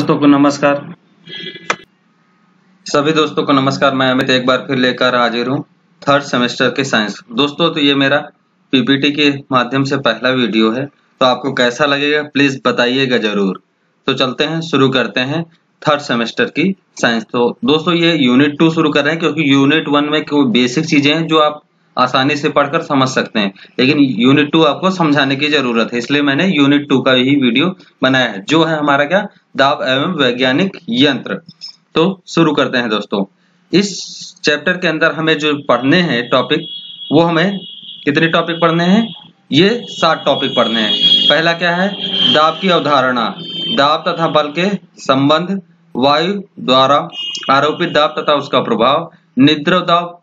दोस्तों को नमस्कार। सभी दोस्तों को नमस्कार। मैं अमित एक बार फिर लेकर हाजिर हूँ थर्ड सेमेस्टर के साइंस। दोस्तों तो ये मेरा पीपीटी के माध्यम से पहला वीडियो है, तो आपको कैसा लगेगा प्लीज बताइएगा जरूर। तो चलते हैं, शुरू करते हैं थर्ड सेमेस्टर की साइंस। तो दोस्तों ये यूनिट 2 शुरू कर रहे हैं, क्योंकि यूनिट 1 में कोई बेसिक चीजें हैं जो आप आसानी से पढ़कर समझ सकते हैं, लेकिन यूनिट 2 आपको समझाने की जरूरत है, इसलिए मैंने यूनिट 2 का ही वीडियो बनाया है, जो है हमारा क्या, दाब एवं वैज्ञानिक यंत्र। तो शुरू करते हैं दोस्तों। इस चैप्टर के अंदर हमें जो पढ़ने हैं टॉपिक, वो हमें कितने टॉपिक पढ़ने हैं, ये 7 टॉपिक पढ़ने हैं। पहला क्या है, दाब की अवधारणा, दाब तथा बल के संबंध, वायु द्वारा आरोपित दाब तथा उसका प्रभाव, निद्रव दाब,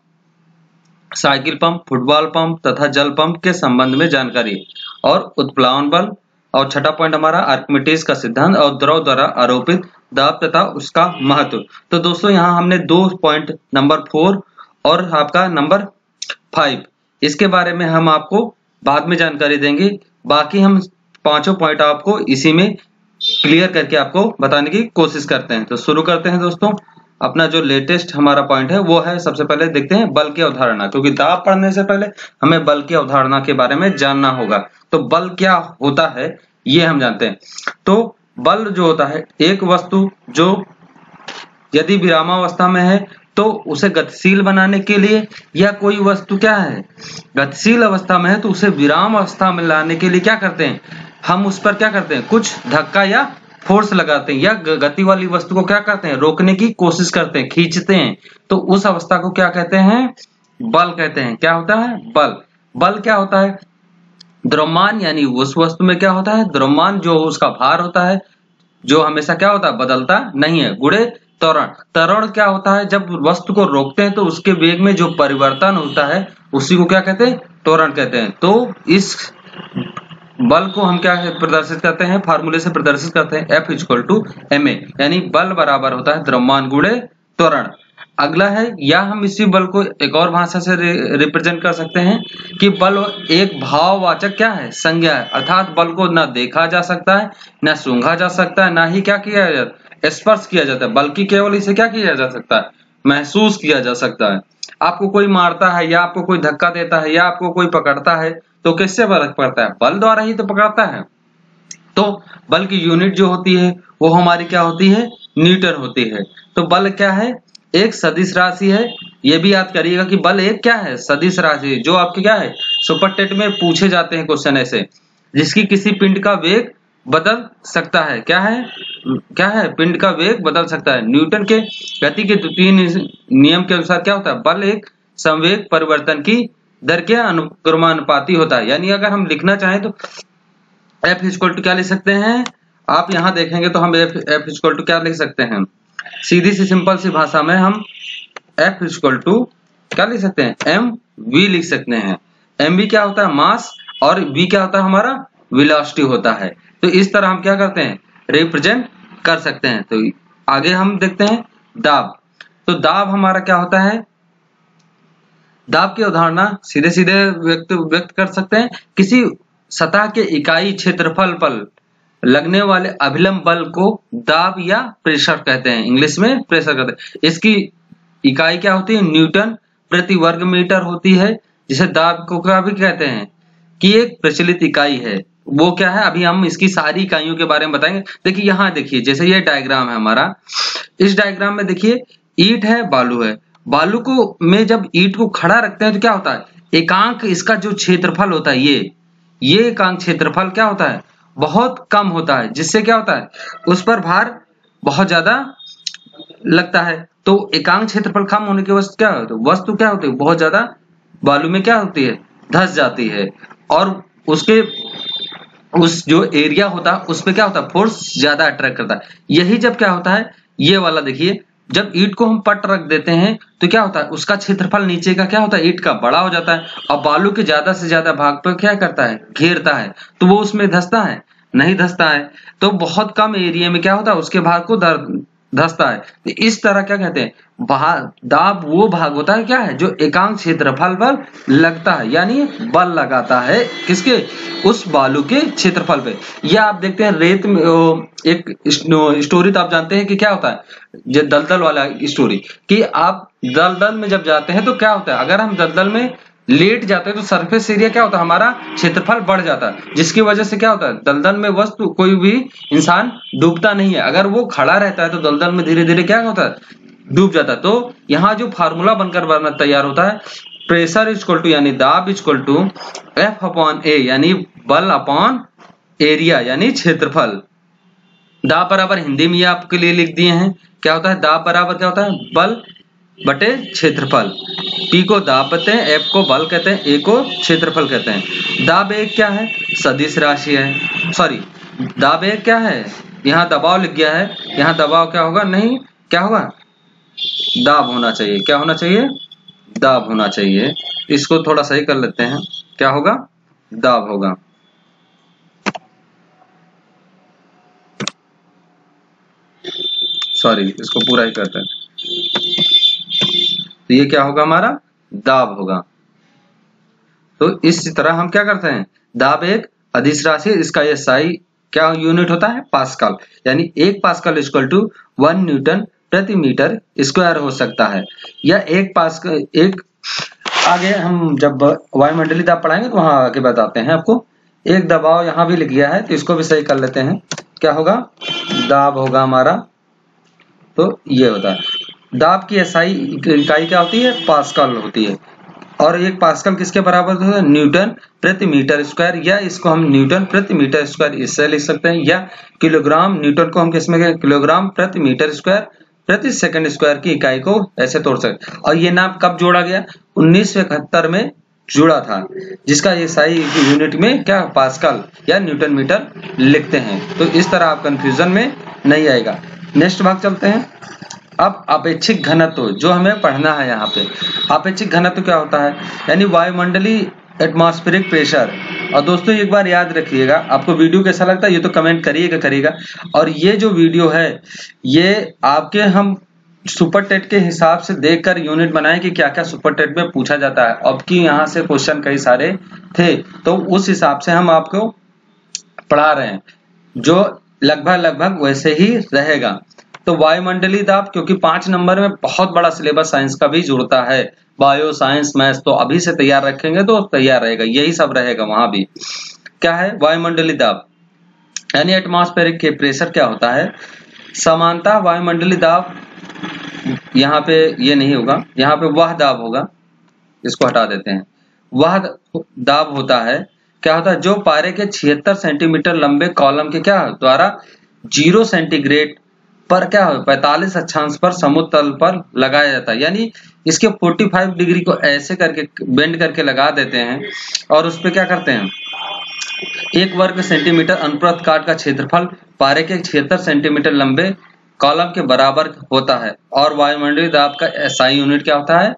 साइकिल पंप, फुटबॉल पंप तथा जल पंप के संबंध में जानकारी, और उत्प्लावन बल, और छठा पॉइंट हमारा आर्किमिडीज का सिद्धांत और द्रव द्वारा आरोपित दाब तथा उसका महत्व। तो दोस्तों यहाँ हमने 2 पॉइंट नंबर 4 और आपका नंबर 5, इसके बारे में हम आपको बाद में जानकारी देंगे। बाकी हम 5 पॉइंट आपको इसी में क्लियर करके आपको बताने की कोशिश करते हैं। तो शुरू करते हैं दोस्तों। अपना जो लेटेस्ट हमारा पॉइंट है वो है, सबसे पहले देखते हैं बल की अवधारणा, क्योंकि दाब पढ़ने से पहले हमें बल की अवधारणा के बारे में जानना होगा। तो बल क्या होता है ये हम जानते हैं। तो बल जो होता है, एक वस्तु जो यदि विरामावस्था में है तो उसे गतिशील बनाने के लिए, या कोई वस्तु क्या है गतिशील अवस्था में है तो उसे विराम अवस्था में लाने के लिए क्या करते हैं, हम उस पर क्या करते हैं, कुछ धक्का या फोर्स लगाते हैं, या गति वाली वस्तु को क्या करते हैं, रोकने की कोशिश करते हैं, खींचते हैं। तो उस अवस्था को क्या कहते हैं, बल कहते हैं। क्या होता है, बल। बल क्या होता है, द्रव्यमान, यानी उस वस्तु में क्या होता है, द्रव्यमान जो उसका भार होता है, जो हमेशा क्या होता है, बदलता नहीं है, गुणे त्वरण। त्वरण क्या होता है, जब वस्तु को रोकते हैं तो उसके वेग में जो परिवर्तन होता है उसी को क्या कहते हैं, त्वरण कहते हैं। तो इस बल को हम क्या प्रदर्शित करते हैं, फार्मूले से प्रदर्शित करते हैं, F = ma, यानी बल बराबर होता है द्रव्यमान गुणे त्वरण। अगला है, या हम इसी बल को एक और भाषा से रिप्रेजेंट कर सकते हैं कि बल एक भाववाचक क्या है, संज्ञा है, अर्थात बल को ना देखा जा सकता है, ना सूंघा जा सकता है, ना ही क्या किया जाता है, स्पर्श किया जाता है, बल्कि केवल इसे क्या किया जा सकता है, महसूस किया जा सकता है। आपको कोई मारता है, या आपको कोई धक्का देता है, या आपको कोई पकड़ता है, तो किससे फर्क पड़ता है, बल द्वारा ही तो पकड़ता है। तो बल की यूनिट जो होती है वो हमारी क्या होती है, न्यूटन होती है। तो बल क्या है, एक सदिश राशि है। ये भी याद करिएगा कि बल एक क्या है, सदिश राशि है, जो आपके क्या है, सुपर टेट में पूछे जाते हैं क्वेश्चन ऐसे, जिसकी किसी पिंड का वेग बदल सकता है। क्या है, क्या है, पिंड का वेग बदल सकता है। न्यूटन के गति के द्वितीय नियम के अनुसार क्या होता है, बल एक संवेग परिवर्तन की दर के अनुक्रमानुपाती होता है। यानी अगर हम लिखना चाहें तो F क्या लिख सकते हैं, आप यहां देखेंगे तो हम F क्या लिख सकते हैं, सीधी सी सिंपल सी भाषा में हम F क्या लिख सकते हैं, mv लिख सकते हैं। mv क्या होता है, मास, और v क्या होता है, हमारा वेलोसिटी होता है। तो इस तरह हम क्या करते हैं, रिप्रेजेंट कर सकते हैं। तो आगे हम देखते हैं दाब। तो दाब हमारा क्या होता है, दाब की अवधारणा सीधे सीधे व्यक्त कर सकते हैं, किसी सतह के इकाई क्षेत्रफल पर लगने वाले अभिलंब बल को दाब या प्रेशर कहते हैं, इंग्लिश में प्रेशर कहते हैं। इसकी इकाई क्या होती है, न्यूटन प्रति वर्ग मीटर होती है, जिसे दाब को क्या भी कहते हैं कि एक प्रचलित इकाई है। वो क्या है, अभी हम इसकी सारी इकाइयों के बारे में बताएंगे। देखिए यहाँ देखिए, जैसे ये डायग्राम है हमारा, इस डायग्राम में देखिए ईंट है, बालू है। बालू को में जब ईंट को खड़ा रखते हैं तो क्या होता है, एकांक इसका जो क्षेत्रफल होता है, ये एकांक क्षेत्रफल क्या होता है, बहुत कम होता है, जिससे क्या होता है, उस पर भार बहुत ज्यादा लगता है। तो एकांक क्षेत्रफल कम होने की वस्तु क्या होती है, वस्तु क्या होती है, बहुत ज्यादा बालू में क्या होती है, धंस जाती है, और उसके उस जो एरिया होता है उस पे क्या होता है, फोर्स ज्यादा अट्रैक्ट करता है। यही जब क्या होता है, ये वाला देखिए, जब ईंट को हम पट रख देते हैं तो क्या होता है, उसका क्षेत्रफल नीचे का क्या होता है, ईंट का बड़ा हो जाता है, और बालू के ज्यादा से ज्यादा भाग पर क्या करता है, घेरता है। तो वो उसमें धंसता है, नहीं धंसता है। तो बहुत कम एरिया में क्या होता है, उसके भाग को धंसता है। तो इस तरह क्या कहते हैं, दाब वो भाग होता है क्या है जो एकांक क्षेत्रफल पर लगता है, यानी बल लगाता है किसके, उस बालू के क्षेत्रफल पे। या आप देखते हैं रेत में एक स्टोरी तो आप जानते हैं कि क्या होता है, जो दलदल वाला स्टोरी, कि आप दलदल में जब जाते हैं तो क्या होता है, अगर हम दलदल में लेट जाते हैं तो सरफेस एरिया क्या होता है, हमारा क्षेत्रफल बढ़ जाता है, जिसकी वजह से क्या होता है, दलदल में वस्तु कोई भी इंसान डूबता नहीं है। अगर वो खड़ा रहता है तो दलदल में धीरे धीरे क्या होता है, डूब जाता है। तो यहाँ जो फार्मूला बनकर तैयार होता है, प्रेशर इक्वल टू यानी दाब इक्वल टू एफ अपॉन ए यानी बल अपॉन एरिया यानी क्षेत्रफल। दाब बराबर हिंदी में आपके लिए लिख दिए हैं, क्या होता है, दाब बराबर क्या होता है, बल बटे क्षेत्रफल। P को दाब कहते हैं, F को बल कहते हैं, A को क्षेत्रफल कहते हैं। दाब एक क्या है, सदिश राशि है, सॉरी दाब एक क्या है, यहाँ दबाव लिख गया है, यहाँ दबाव क्या होगा, नहीं क्या होगा, दाब होना चाहिए, क्या होना चाहिए, दाब होना चाहिए। इसको थोड़ा सही कर लेते हैं, क्या होगा, दाब होगा। सॉरी इसको पूरा ही करते हैं, तो ये क्या होगा, हमारा दाब होगा। तो इस तरह हम क्या करते हैं, दाब एक अदिश राशि, इसका ये SI क्या यूनिट होता है, पास्कल, यानी 1 पास्कल इक्वल टू 1 न्यूटन प्रति मीटर स्क्वायर हो सकता है। या 1 पास्कल एक आगे हम जब वायुमंडलीय दाब पढ़ाएंगे तो वहां आगे बताते हैं आपको। एक दबाव यहाँ भी लिख गया है तो इसको भी सही कर लेते हैं, क्या होगा, दाब होगा हमारा। तो ये होता है दाब की SI इकाई क्या होती है, पास्कल होती है, और एक पास्कल किसके बराबर होता है, न्यूटन प्रति मीटर स्क्वायर, या इसको हम न्यूटन प्रति मीटर स्क्वायर इससे लिख सकते हैं, या किलोग्राम, न्यूटन को हम किसमें किलोग्राम प्रति मीटर स्क्वायर प्रति सेकंड स्क्वायर की इकाई को ऐसे तोड़ सकते हैं। और ये नाम कब जोड़ा गया, 1971 में जुड़ा था, जिसका ये SI यूनिट में क्या पास्कल या न्यूटन मीटर लिखते हैं। तो इस तरह आप कंफ्यूजन में नहीं आएगा। नेक्स्ट भाग चलते हैं। अब अपेक्षिक घनत्व जो हमें पढ़ना है, यहाँ पे अपेक्षिक घनत्व क्या होता है, यानी वायुमंडलीय एटमॉस्फेरिक प्रेशर। और दोस्तों एक बार याद रखिएगा, आपको वीडियो कैसा लगता है ये तो कमेंट करिएगा। और ये जो वीडियो है ये आपके हम सुपर टेट के हिसाब से देखकर यूनिट बनाए कि क्या क्या सुपर टेट में पूछा जाता है। अब की यहाँ से क्वेश्चन कई सारे थे तो उस हिसाब से हम आपको पढ़ा रहे हैं, जो लगभग वैसे ही रहेगा। तो वायुमंडलीय दाब, क्योंकि 5 नंबर में बहुत बड़ा सिलेबस साइंस का भी जुड़ता है, बायो साइंस मैथ्स, तो अभी से तैयार रखेंगे तो तैयार रहेगा, यही सब रहेगा वहां भी। क्या है वायुमंडलीय दाब, यानी एटमॉस्फेरिक के प्रेशर क्या होता है। समानता वायुमंडलीय दाब, यहाँ पे ये नहीं होगा, यहाँ पे वह दाब होगा, इसको हटा देते हैं। वह दाब होता है, क्या होता है, जो पारे के 76 सेंटीमीटर लंबे कॉलम के क्या द्वारा 0 सेंटीग्रेड पर क्या हो 45 अक्षांश पर समुद्र तल पर लगाया जाता है। यानी इसके 45 डिग्री को ऐसे करके बेंड करके लगा देते हैं और उस पर क्या करते हैं, 1 वर्ग सेंटीमीटर अनुप्रस्थ काट का क्षेत्रफल पारे के 76 सेंटीमीटर लंबे कॉलम के बराबर होता है। और वायुमंडलीय दाब का SI यूनिट क्या होता है,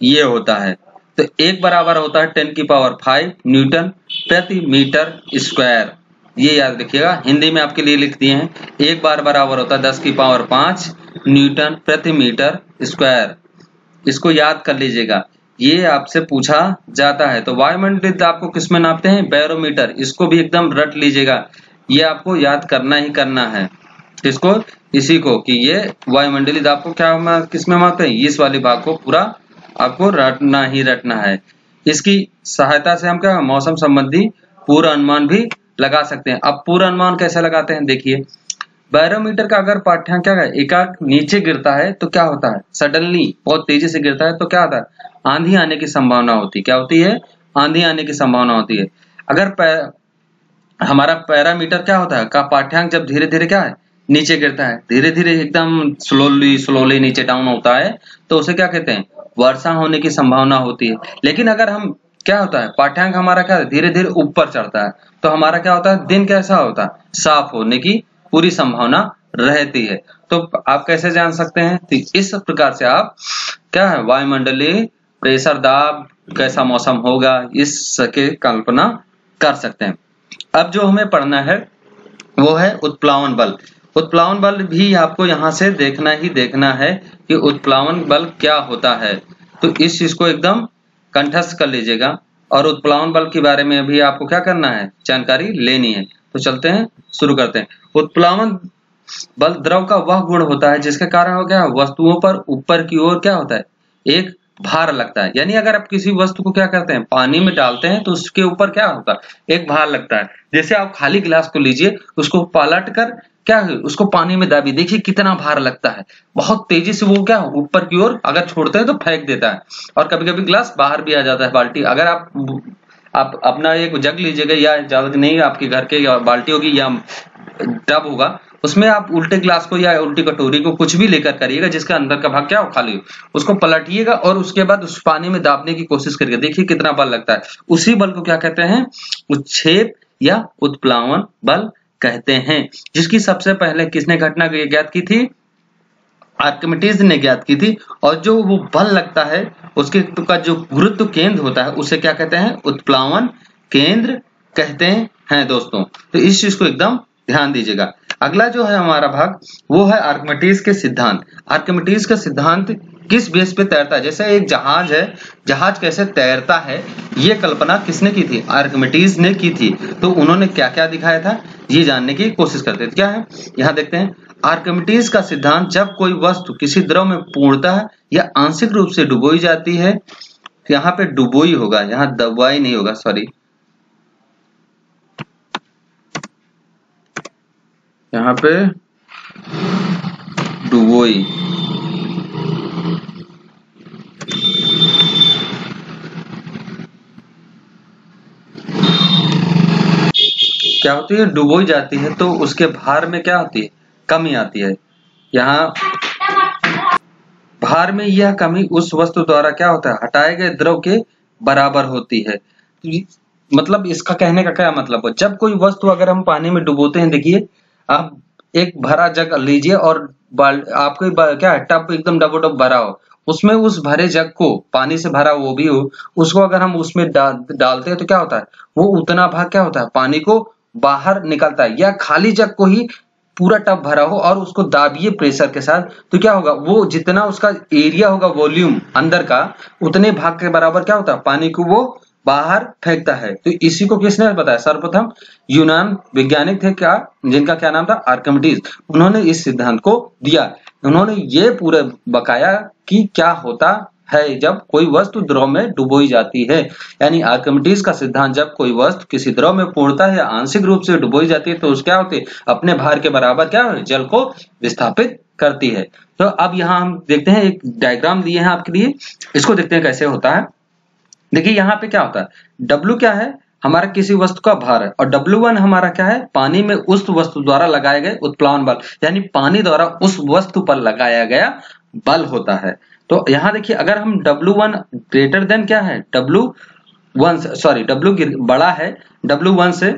ये होता है। तो 1 बराबर होता है 10⁵ न्यूटन प्रति मीटर स्क्वायर, ये याद रखिएगा, हिंदी में आपके लिए लिख दिए हैं। 1 बार बराबर होता है 10⁵ न्यूटन प्रति मीटर स्क्वायर, इसको याद कर लीजिएगा, ये आपसे पूछा जाता है। तो वायुमंडलीय दाब को किसमें नापते हैं, बैरोमीटर, इसको भी एकदम रट लीजिएगा, ये आपको याद करना ही करना है। किसको, इसी को, कि ये वायुमंडलीय दाब को क्या किसमें मापते हैं, इस वाले भाग को पूरा आपको रटना ही रटना है। इसकी सहायता से हम क्या मौसम संबंधी पूर्व अनुमान भी लगा सकते हैं। अब पूर्व अनुमान कैसे लगाते हैं, देखिए बैरोमीटर का अगर पाठ्यांक क्या है, एकांक नीचे गिरता है तो क्या होता है, सडनली बहुत तेजी से गिरता है तो क्या होता है, आंधी आने की संभावना होती है। क्या होती है, आंधी आने की संभावना होती है। अगर हमारा पैरामीटर क्या होता है का पाठ्यांक जब धीरे धीरे क्या है नीचे गिरता है, धीरे धीरे एकदम स्लोली नीचे डाउन होता है, तो उसे क्या कहते हैं, वर्षा होने की संभावना होती है। लेकिन अगर हम क्या होता है, पाठ्यांक हमारा क्या धीरे धीरे ऊपर चढ़ता है तो हमारा क्या होता है, दिन कैसा होता है, साफ होने की पूरी संभावना रहती है। तो आप कैसे जान सकते हैं, तो इस प्रकार से आप क्या है वायुमंडलीय प्रेशर दाब कैसा मौसम होगा इसके कल्पना कर सकते हैं। अब जो हमें पढ़ना है वो है उत्प्लावन बल। उत्प्लावन बल भी आपको यहाँ से देखना ही देखना है कि उत्प्लावन बल क्या होता है। तो इस चीज को एकदम कंठस्थ कर लीजिएगा और उत्प्लावन बल के बारे में भी आपको क्या करना है, जानकारी लेनी है। तो चलते हैं, शुरू करते हैं। उत्प्लावन बल द्रव का वह गुण होता है जिसके कारण हो क्या, वस्तुओं पर ऊपर की ओर क्या होता है, एक भार लगता है। यानी अगर आप किसी वस्तु को क्या करते हैं, पानी में डालते हैं तो उसके ऊपर क्या होता है, एक भार लगता है। जैसे आप खाली गिलास को लीजिए, उसको पलट कर क्या है, उसको पानी में दाबिए, देखिए कितना भार लगता है। बहुत तेजी से वो क्या ऊपर की ओर अगर छोड़ते हैं तो फेंक देता है, और कभी कभी गिलास बाहर भी आ जाता है, बाल्टी। अगर आप अपना एक जग लीजिएगा, या ज्यादा नहीं आपके घर के बाल्टी होगी या टब होगा, उसमें आप उल्टे गिलास को या उल्टी कटोरी को कुछ भी लेकर करिएगा जिसका अंदर का भाग क्या हो, खाली हो, उसको पलटिएगा और उसके बाद उस पानी में दाबने की कोशिश करिएगा, देखिए कितना बल लगता है। उसी बल को क्या कहते हैं, उच्छेद या उत्प्लावन बल कहते हैं, जिसकी सबसे पहले किसने घटना ज्ञात की थी, आर्किमिडीज ने ज्ञात की थी। और जो वो बल लगता है उसके का जो गुरुत्व केंद्र होता है उसे क्या कहते हैं, उत्प्लावन केंद्र कहते हैं दोस्तों। तो इस चीज को एकदम ध्यान दीजिएगा। अगला जो है हमारा भाग वो है आर्किमिडीज के सिद्धांत। आर्किमिडीज का सिद्धांत किस बेस पे तैरता है, जैसे एक जहाज है, जहाज कैसे तैरता है, ये कल्पना किसने की थी, आर्किमिडीज ने की थी। तो उन्होंने क्या क्या दिखाया था ये जानने की कोशिश करते थे। क्या है, यहाँ देखते हैं। आर्किमिडीज का सिद्धांत, जब कोई वस्तु किसी द्रव में पूर्णतः या आंशिक रूप से डुबोई जाती है, यहाँ पे डुबोई होगा, यहाँ दबाई नहीं होगा, सॉरी, यहाँ पे डुबोई, क्या होती है, डुबोई जाती है तो उसके भार में क्या होती है, कमी आती है। यहाँ भार में यह कमी उस वस्तु द्वारा क्या होता है, हटाए गए द्रव के बराबर होती है। मतलब इसका कहने का क्या मतलब है, जब कोई वस्तु अगर हम पानी में डुबोते हैं, देखिए आप एक भरा जग लीजिए और आपको क्या है, टब एकदम डबोडब भरा हो, उसमें उस भरे जग को, पानी से भरा वो भी हो, उसको अगर हम उसमें डालते हैं तो क्या होता है, वो उतना भाग क्या होता है, पानी को बाहर निकलता है। या खाली जग को ही पूरा टब भरा हो और उसको दाबिए प्रेशर के साथ, तो क्या होगा, वो जितना उसका एरिया होगा, वॉल्यूम अंदर का, उतने भाग के बराबर क्या होता है, पानी को वो बाहर फेंकता है। तो इसी को किसने बताया, सर्वप्रथम यूनान वैज्ञानिक थे क्या, जिनका क्या नाम था, आर्किमिडीज। उन्होंने इस सिद्धांत को दिया। उन्होंने ये पूरे बकाया कि क्या होता है जब कोई वस्तु द्रव में डुबोई जाती है। यानी आर्किमिडीज का सिद्धांत, जब कोई वस्तु किसी द्रव में पूर्णतः या आंशिक रूप से डुबोई जाती है तो उस क्या होती है, अपने भार के बराबर क्या है, जल को विस्थापित करती है। तो अब यहाँ हम देखते हैं, एक डायग्राम दिए हैं आपके लिए, इसको देखते हैं कैसे होता है। देखिए यहाँ पे क्या होता है, W क्या है, हमारा किसी वस्तु का भार है, और W1 हमारा क्या है, पानी में उस वस्तु द्वारा लगाए गए उत्प्लावन बल, यानी पानी द्वारा उस वस्तु पर लगाया गया बल होता है। तो यहाँ देखिए, अगर हम W1 ग्रेटर देन क्या है, W1 सॉरी W बड़ा है W1 से,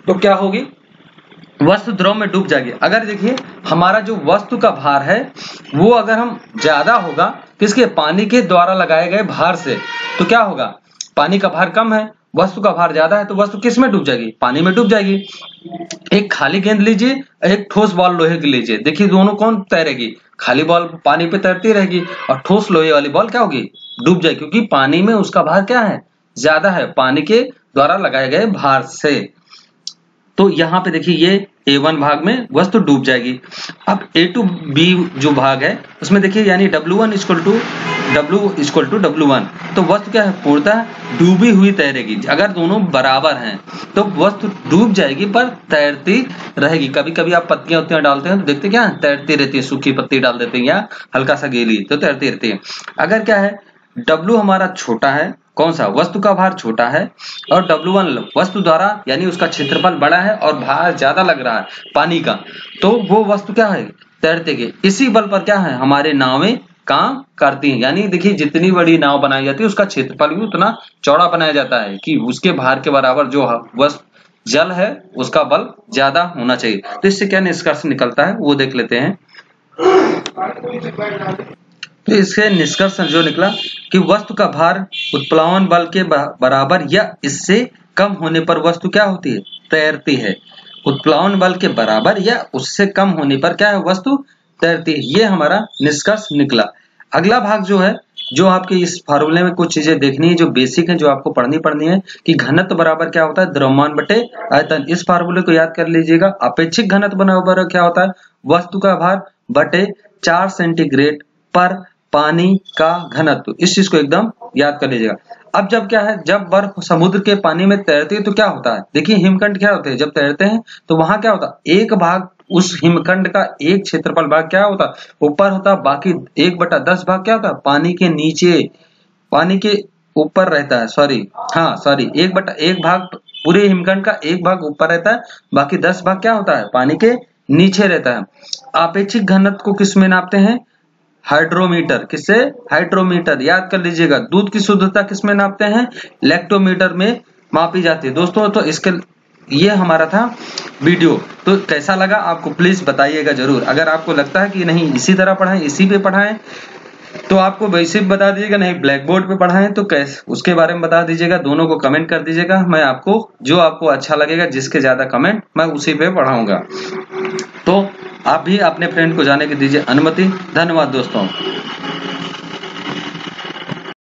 तो क्या होगी, वस्तु द्रव में डूब जाएगी। अगर देखिए हमारा जो वस्तु का भार है वो अगर हम ज्यादा होगा किसके, पानी के द्वारा लगाए गए भार से, तो क्या होगा, पानी का भार कम है, वस्तु का भार ज्यादा है, तो वस्तु किस में डूब जाएगी, पानी में डूब जाएगी। एक खाली गेंद लीजिए, एक ठोस बॉल लोहे की लीजिए, देखिए दोनों कौन तैरेगी, खाली बॉल पानी पे तैरती रहेगी और ठोस लोहे वाली बॉल क्या होगी, डूब जाएगी, क्योंकि पानी में उसका भार क्या है, ज्यादा है, पानी के द्वारा लगाए गए भार से। तो यहाँ पे देखिए ये A1 भाग में वस्तु डूब जाएगी। अब A to B जो भाग है उसमें देखिए, यानी W1 इक्वल टू W1, तो वस्तु क्या है, पूर्णतः डूबी हुई तैरेगी। अगर दोनों बराबर हैं तो वस्तु डूब जाएगी पर तैरती रहेगी। कभी कभी आप पत्तियां उत्तियां डालते हैं तो देखते क्या है, तैरती रहती है, सूखी पत्ती डाल देते हैं या हल्का सा गीली, तो तैरती रहती है। अगर क्या है, W हमारा छोटा है, कौन सा, वस्तु का भार छोटा है, और W1 वस्तु द्वारा यानी उसका क्षेत्रफल बड़ा है और भार ज्यादा लग रहा है पानी का, तो वो वस्तु क्या है, तैरते गए। इसी बल पर क्या है, हमारे नावें काम करती हैं। यानी देखिए जितनी बड़ी नाव बनाई जाती है उसका क्षेत्रफल भी उतना चौड़ा बनाया जाता है कि उसके भार के बराबर जो वस्तु जल है उसका बल ज्यादा होना चाहिए। तो इससे क्या निष्कर्ष निकलता है वो देख लेते हैं। तो इससे निष्कर्ष जो निकला कि वस्तु का भार उत्प्लावन बल के बराबर या इससे कम होने पर वस्तु क्या होती है, तैरती है। उत्प्लावन बल के बराबर या उससे कम होने पर क्या है, वस्तु तैरती है। ये हमारा निष्कर्ष निकला। अगला भाग जो है, जो आपके इस फार्मूले में कुछ चीजें देखनी है जो बेसिक है, जो आपको पढ़नी है कि घनत्व बराबर क्या होता है, द्रव्यमान बटे आयतन। इस फार्मूले को याद कर लीजिएगा। अपेक्षिक घनत्व बराबर क्या होता है, वस्तु का भार बटे 4 सेंटीग्रेड पर पानी का घनत्व। इस चीज को एकदम याद कर लीजिएगा। अब जब क्या है, जब बर्फ समुद्र के पानी में तैरती है तो क्या होता है, देखिए हिमखंड क्या होते हैं, जब तैरते हैं तो वहां क्या होता है, एक भाग उस हिमखंड का एक क्षेत्रफल भाग क्या होता है, ऊपर होता है, बाकी 1/10 भाग क्या होता है, पानी के नीचे, पानी के ऊपर रहता है। सॉरी 1/1 भाग, पूरे हिमखंड का एक भाग ऊपर रहता है, बाकी 10 भाग क्या होता है, पानी के नीचे रहता है। आपेक्षिक घनत्व को किस में नापते हैं, हाइड्रोमीटर। किससे, हाइड्रोमीटर। याद कर लीजिएगा। दूध की शुद्धता किस में नापते हैं, लैक्टोमीटर में मापी जाती है। दोस्तों तो इसके ये हमारा था वीडियो। तो कैसा लगा आपको प्लीज बताइएगा जरूर। अगर आपको लगता है कि नहीं इसी तरह पढ़ाएं, इसी पे पढ़ाएं, तो आपको वैसे बता दीजिएगा, नहीं ब्लैक बोर्ड पे पढ़ाएं तो कैसे, उसके बारे में बता दीजिएगा। दोनों को कमेंट कर दीजिएगा। मैं आपको जो आपको अच्छा लगेगा, जिसके ज्यादा कमेंट, मैं उसी पे पढ़ाऊंगा। तो आप भी अपने फ्रेंड को जाने की दीजिए अनुमति। धन्यवाद दोस्तों।